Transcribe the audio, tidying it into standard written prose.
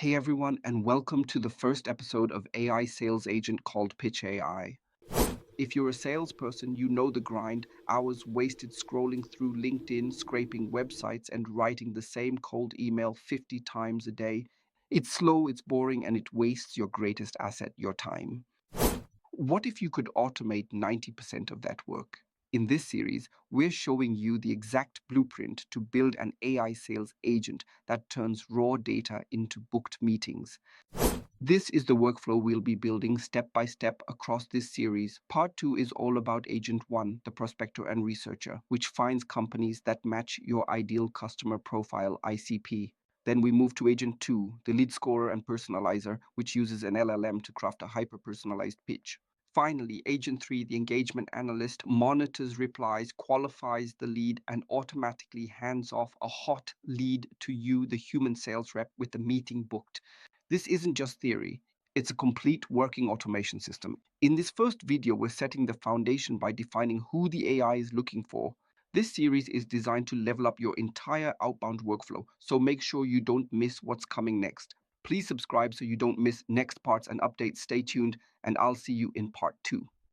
Hey everyone, and welcome to the first episode of AI Sales Agent called Pitch AI. If you're a salesperson, you know the grind, hours wasted scrolling through LinkedIn, scraping websites, and writing the same cold email 50 times a day. It's slow, it's boring, and it wastes your greatest asset, your time. What if you could automate 90% of that work? In this series, we're showing you the exact blueprint to build an AI sales agent that turns raw data into booked meetings. This is the workflow we'll be building step by step across this series. Part 2 is all about Agent 1, the prospector and researcher, which finds companies that match your ideal customer profile ICP. Then we move to Agent 2, the lead scorer and personalizer, which uses an LLM to craft a hyper-personalized pitch. Finally, Agent 3, the engagement analyst, monitors replies, qualifies the lead, and automatically hands off a hot lead to you, the human sales rep, with the meeting booked. This isn't just theory, it's a complete working automation system. In this first video, we're setting the foundation by defining who the AI is looking for. This series is designed to level up your entire outbound workflow, so make sure you don't miss what's coming next. Please subscribe so you don't miss next parts and updates. Stay tuned, and I'll see you in part 2.